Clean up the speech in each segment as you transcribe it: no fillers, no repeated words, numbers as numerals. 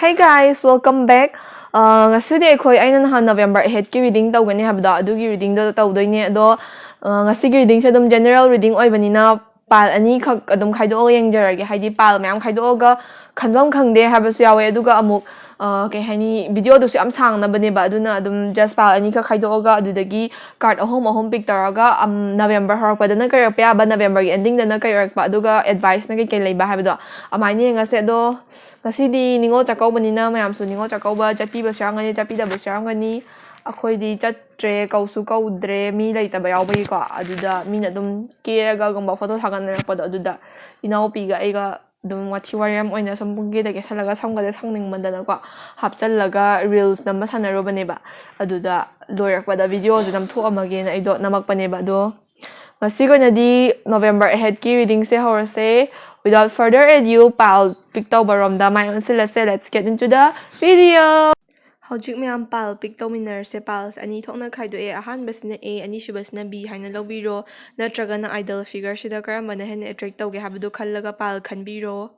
Hey guys, welcome back. Ngasi akhoi aina nahan November 8 ki reading tawgani habda adugi reading do tawdoine ado ngasi gi reading se dum general reading oibanina pal ani khak adum khaido yengjarage haidi pal mayam khaido ga khanbam khangde habasu yawe aduga amuk ke hani video du am sang na bane ba aduna adum just pal ani kha khaido ga adudagi card ahom pick taraga November horak padana kay pa ba November gi ending dana kay ba aduga advice na kay leiba habdo amaini ngase do ngasi ningo chakaubanina mayam su ningo chakauba chati ba sangani chapi da ba sangani akhoi di chatre kausu kaudre mi leitaba yawbai ko aduda mina dum keraga gumba photo thagan pa aduda inaupi ga aiga dum wathi wariam oina sampungge da gesalaga samgade sangning mandana ko hapchallaga reels namba sanaro baneba aduda loirakpada video ju nam tho amage na ido namak paneba do ngasi ko na di November ahead ki reading se horse. Without further ado, pal pick tawbarom da may onsilase. Let's get into the video. Hojik mayam pal pick tawminar se pals ani thokna khaido e ahan basna A ani shubasna B haina lobiro natraga na idol figure sida karambana hen attract tawge habdu khallaga pal khanbiro.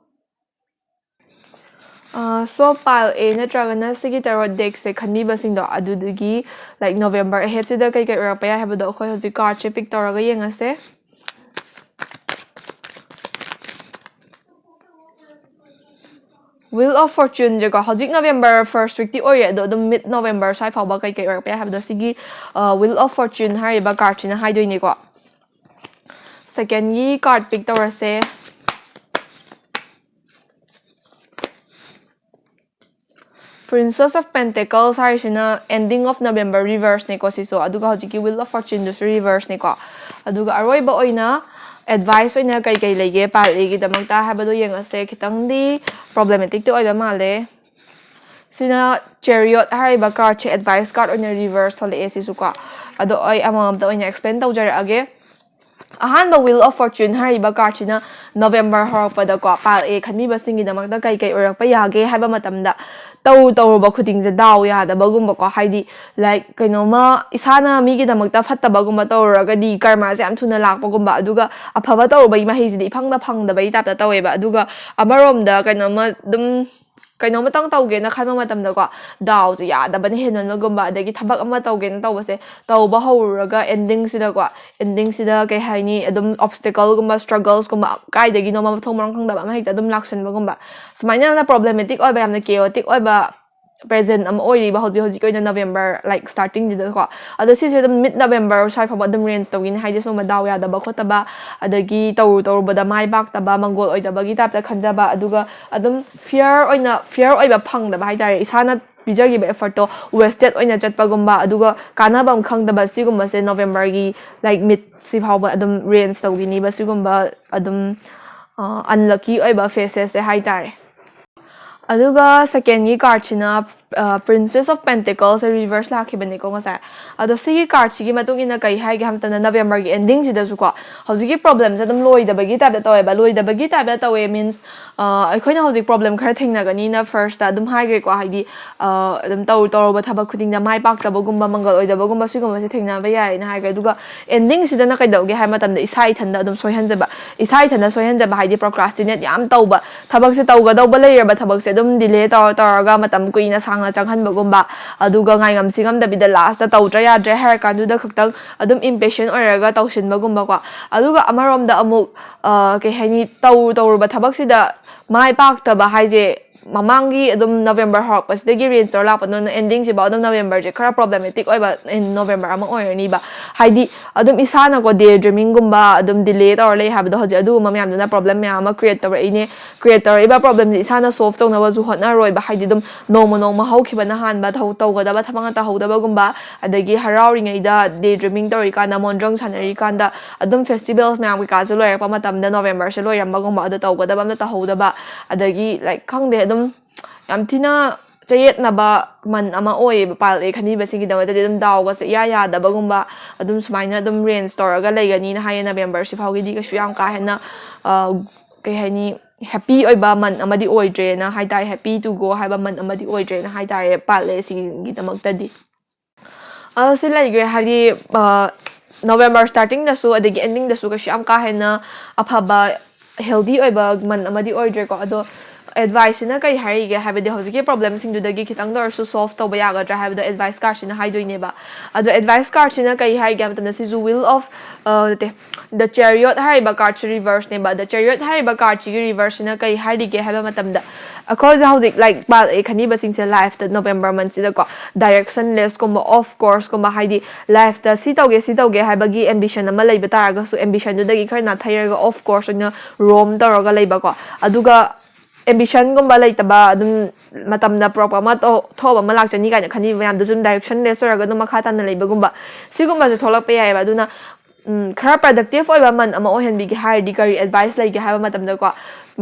So pal A natraga na sigi tarot deck se khanbi basingdo adudugi like November ahead sida kai kai urapa ya habdu khoi hojik card che pick tawraga yengase. Wheel of Fortune jaga hojik November first week ti ore do mid November sai phawba kai kai orpa habdo sigi Wheel of Fortune hariba card china haidoine ko second gi card pick tawrase Princess of Pentacles harisina ending of November reverse ne ko siso aduga hojiki Wheel of Fortune do reverse ne ko aduga aroiba oina advice oina kai kai lege pal egi damangta habado yengase khitangdi problematic to oiba male sina chariot hariba card che advice card oina reverse thole esi suka ado oi amam da oina explain tawjar age ahanba Wheel of Fortune hariba card china November horakpada ko pal e khani basingi damangta kai kai orakpa yage haiba matamda tawruba khuding je daw yada bagumba ko haidi like kainoma isana migi damakta fattabagumba tawraga di karma se am thuna lakpagumba aduga aphaba tawruba mahisi phangda bai tapta taweba aduga amaromda kainoma dum kainoma tang tawge na khalma matamda ko daw je yada bani henonagumba adagi thabak ama tawge na tawbase tawba hawraga ending sida kai haini adum obstacle gumba struggles gumba kaidagi noma thongmang khangda ma hekta adum laksan bagumba sumaina na problematic oiba yamna chaotic oiba present am oiri ba hoji ko na November like starting dida ko ado si mid November sai fa badam range tawin haide so madaw ya da ba khota ba adagi taw bada mai bak ta ba mangol oida ba gi tap ta khanjaba aduga adum fear oiba phang da ba haidare isana bijagi ba effort to wasted oina chatpa gumba aduga kanabam khang da ba sigumba se November gi like mid si phawba adum range tawini ba sigumba adum unlucky oiba faces se haidare aduga second gi card china Princess of Pentacles reverse lakhibani ko ngasa ado sigi card chigi matung ina kai hai gi hamtana November gi ending sida su ko hojigi problem sadam loi da bagi tab da tawe ba loi da bagi tab da tawe means aikoina hojik problem khara thengna gani na first ta dum hai ge ko haidi adum taw ba thaba khuding da mai pak ta bagumba mangal oi da bagumba sigumba se thengna ba yai na hai ge aduga ending sida na kai dawge hai matam da isai thanda adum soihanjaba haidi procrastinate yam tawba thabak se tawga dawba leiraba thabak se adum delay tawraga matam kuina sang changhan bagumba aduga ngai ngam singam da bida last ta tawtra yadre hair kandu da khaktang adum impatient oraga tawshin bagumba ko aduga amarom da amuk ke hani tawruba thabak sida mai pak ta ba haije mamangi adum November hawk pas degi range or lapa no ending si ba adum November je khara problematic oiba in November amang oirni ba haidi adum isana ko daydreaming gumba adum delay or lay habdo hoji adu mamyam na problem me ama creator iba problem ji isana solve tawna wa ju hotna roi ba haidi dum noma hawkhiba na han ba thaw ga da ba thamanga ta hawda ba gumba adagi harauri ngai da daydreaming tori kana mondrang sanari kanda adum festivals me am ka ju loirak pa matam da November se loiram ba gumba adu taw ga da ba ta hawda ba adagi like khangde yam tina chayet na ba man ama oi pal e khani ba sigi da dum daw ga se ya da bagumba adum sumaina adum rain store ga leigani na haye November si phawgi di ka shu yam ka hena kai hani happy oi ba man amadi oi dre na hai dai happy to go hai ba man amadi oi dre na hai dai pal e sigi damak tadi si laigre hadi November starting da su adagi ending da su ka shu yam ka hena aphaba healthy oi ba man amadi oi dre ko ado advice-ina kai hairige habade hojiki problem-singdudagi khitang dorsu solve tawba yagadra habado advice card-sina haidoineba ado advice card-sina kai hairige amtana sisu wheel of the chariot hariba card reverse neba the chariot hariba card chi reverse-ina kai hairige haba matamda akhoz hojik like bal e khani basing se life the November month sida ko directionless komba off course komba haidi life ta si tawge habagi ambition ama leiba taraga su ambition dudagi kharna thairaga off course oina roam taraga leiba ko aduga ambition gumba laitaba adum matamda proper ma thoba ma lakchani kaina khani mayam du zum directionless oraga dum makha tan leiba gumba sigumba se tholak pe yaiba aduna khara productive oiba man ama ohenbi gi hire degree advice like haiba matamda ko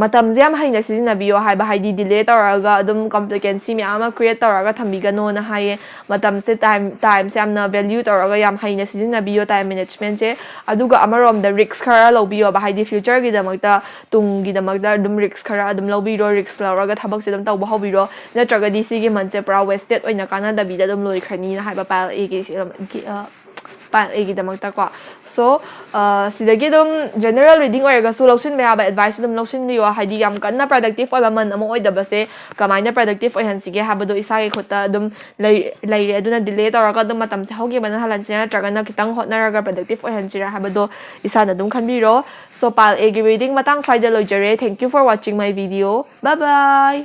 matam jam haina sizina biyo haiba haidi delay taraga adum complicacy mi ama create taraga thambiga no na haye matam se time se amna value taraga yam haina sizina biyo time management se aduga amarom the risks khara lobiyo ba haidi future gi damakta tung gi damakta adum risks khara adum lobiro risks laraga thabak se dum tawba hobiro natraga dc gi manche pra wasted oina kana da bida dum loi khani na haiba pal e gi so sidagi dum general reading oiraga su lawsin me haba advice dum lawsin biyo haidi yam kanna productive oiba man amo oidaba se kamaina productive oihan sige habado isage khota dum leire aduna delay taraga dum matam se hogi bana halan se traga na kitang hotnaraga productive oihan sira habado isana dum khanbiro so pal egi reading matang side lojare thank you for watching my video bye bye.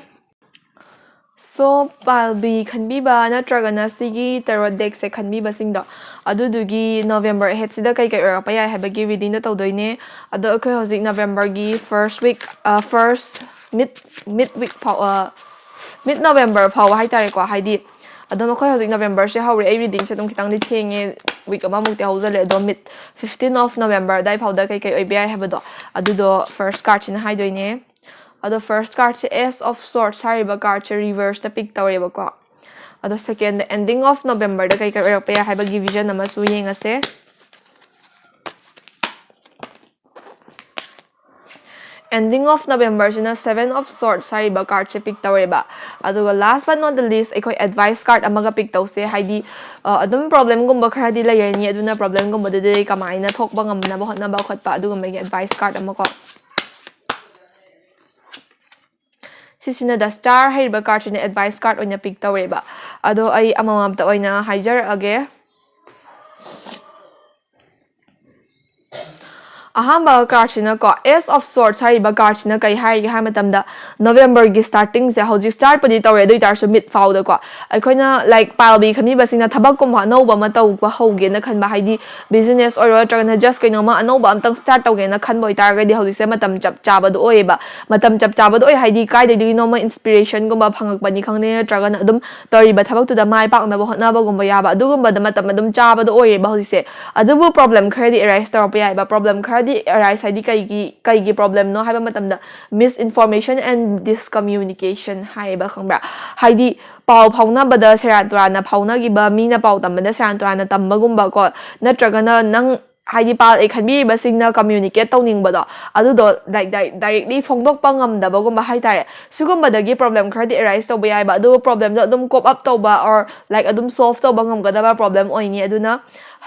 So palbi khanbiba natragana sigi tarot deck se khanbiba singdo adudugi November head sida kai kai ora pa ya habagi reading da tawdoine ado akai hojik November gi first week first mid week mid November phaw hai tare ko haidi ado makhoi hojik November se hawre ai reading se dum kitang di thenge week ama mukte hawjale ado mid 15 of November dai phaw da kai kai oi bai habado adudo first card sin haidoine the first card is Ace of Swords hariba card reverse the pick tawreba ko the second the ending of November the kai kai pa ya haiba vision nama su yengase ending of November sina 7 of Swords hariba card pick tawreba aduga last but not the least ekoi advice card amaga pick tawse haidi adum problem gumba khadi layani aduna problem gumba de kamaina thokba ngamna ba hotna ba khotpa aduga megi advice card amako sisina the star haiba card in advice card oina pick tawreba ado ai amamam ta oina haijar age ahamba card sina ko Ace of Swords hariba card sina kai hari ha matamda November gi starting se hoji start padi tawre doi tar so mid foul da ko aikoina like palbi khami basina thabak kum no ba ma taw ba hoge na khan ba haidi business or tragana just kaino ma no ba amtang start tawge na khan boi tar ga di hoji se matam chap chaba do oiba matam chap chaba do oi haidi kai de no ma inspiration gum ba phangak bani khangne tragana adum tori ba thabak tu da mai pak na ba hotna ba gum ba ya ba adugum ba da matam adum chaba do oi ba hoji se adubu problem khari arise tar pa ya ba problem khari arise haidi kai problem no haiba matamda misinformation and discommunication haiba khambra haidi pau phauna bada serantrana phauna gi ba mina pau tambada serantrana tambagumba ko natragana nang haidi pal e khanbi ba singna communicate tawning bada adudo like directly phongdok pangam da bagumba haitare sugumba dagi problem khadi arise to ba ba adu problem da dum cope up to ba or like adum solve to bangam gada ba problem oini aduna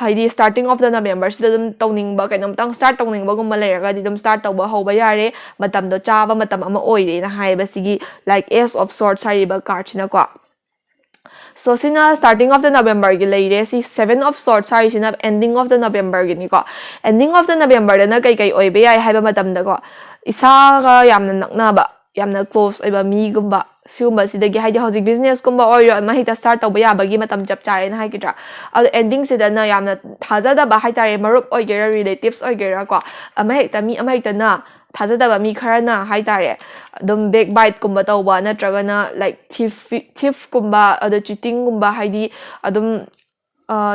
haidi starting of the November da dum tawning ba kainam tang start tawning ba gumba layraga di dum start to ba ho ba yare matam do chaba matam ama oire na haiba sigi like Ace of Swords hari ba card na ko so sina starting of the November gi leire si 7 of Swords hari sina ending of the November gi ni ko ending of the November da na kai kai oi be ai haiba matam da ko isa ga yamna nakna ba yamna close ai ba mi gumba siumba sidagi haidi hojik business gumba or ma hita start to ba ya bagi matam chap chare na hai kitra al ending sida na yamna thaja da ba hai tare marup oi gera relatives oi gera ko ama hekta mi ama hekta na thaja da ba mi khara na hai tare dum backbite kumba tawba natraga na like thief kumba the cheating kumba haidi adum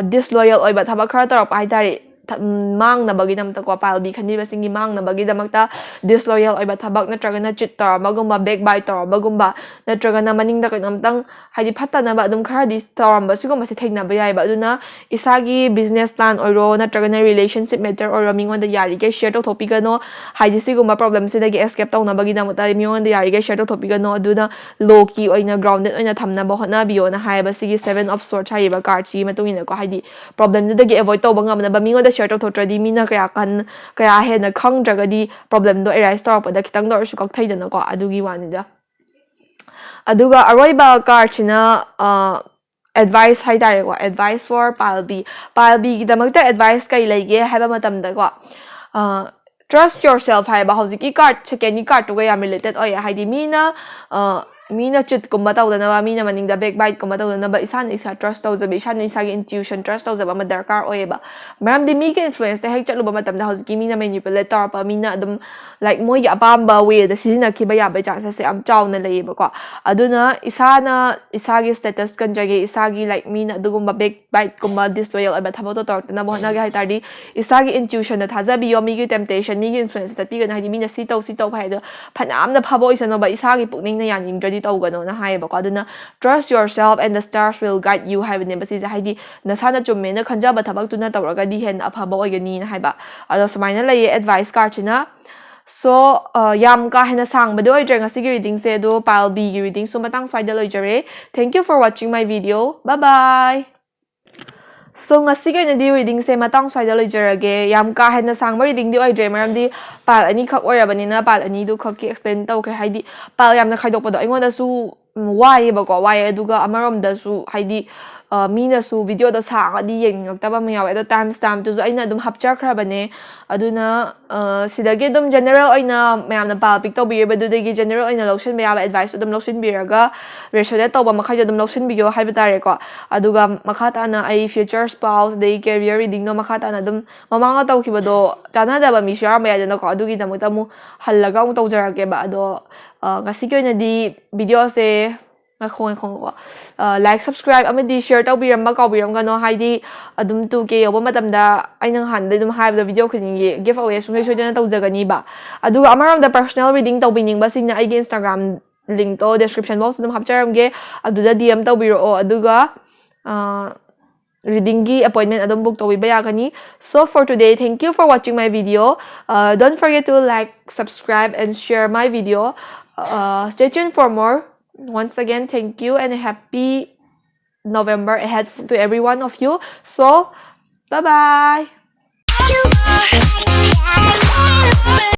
disloyal oi ba thaba khara tarap hai tare mang na bagi nam ta ko palbi khani ba singi mang na bagi damakta disloyal oi ba thabak natraga na cheat tar bagumba backbite tar bagumba natraga na maning da kanam tang haidi phatta na ba dum khara dis taram ba sigum ba se thegna ba yai ba aduna isagi business plan oro natraga na relationship matter oro mingon da yari ge share to topic no haidi sigum ba problem se da ge escape taw na bagi damakta mingon da yari ge share to topic no aduna low key oina grounded oina thamna ba hona biyo na hai ba sigi 7 of Swords hai ba card chi matungina ko haidi problem da ge avoid taw ba ngam na ba mingon da share to thotradi mina kaya kan kaya he na khang dragadi problem do arise tor pa da kitang dor su kak thaidana ko adugi wani da Aduga aroiba card china advice haitare ko advice for pile B gi damakta advice kai lege haiba matamda ko trust yourself haiba hojiki card second card to ya related oya haidi mina chit kumba tawdana mina maningda backbite kumba tawdana ba isana isa trust tawzabi isana isa gi intuition trust tawzaba ma darkar oyeba maram di mi ke influence te hek chatluba matamda hojiki mina manipulate tarpa mina adum like moi gi apamba way da sizina kiba ya ba chance se am chawna leyeba ko aduna isana isagi status kanjage isagi like mina dugumba backbite kumba disloyal aba thaboto tortana bo na ga haitadi isagi intuition da thazabi yo mi gi temptation mi gi influence ta pi ga haidi mina si taw phai da phanam na phabo isano ba isagi pukning na yaning tawgano na haiba ko aduna trust yourself and the stars will guide you haibane basi haidi nasana chumme na khanjaba thabak tuna tawraga di hen aphaba oigani na haiba ado samaina lay advice card china so yam ka hena sang bado oi ngasi gi reading se do pile B gi reading so matang swaida loijare thank you for watching my video bye bye so ngasi ga na di reading se matang swaida loijarage yam ka hena sang reading di oidre maram di pal ani khak orabani na pal ani du khak ki explain taw kre haidi pal yam na khaidok pado ingon da su wai ba ko wai aduga amarom da su haidi mina su video da sang adi yeng taba ma yawe da time stamp tu aina dum hapchar khra bane aduna sidage dum general oina mayam na pal pick to bi ba du de general oina lotion ba advice dum lotion biraga resonate to ba makhai dum lotion video haiba tare ko aduga makhata na ai future spouse de career reading no makhata na dum mamanga taw kibado chana da ba mi share ma ya na ko adugi da mu tamu hallaga mu taw jarage ba ado ngasi ko na di video se khong ko like subscribe amadi share taw biram ba ka biram gano haidi adum 2k yoba matamda ainang hande dum hive the video khini giveaway sungai soidana taw jagani ba aduga amaram the personal reading taw bining ba singna ai Instagram link to description box dum hapcharam ge aduda DM taw biro aduga reading gi appointment adum book to ba yagani so for today thank you for watching my video don't forget to like subscribe and share my video stay tuned for more. Once again, thank you and a happy November ahead to every one of you. So, bye-bye.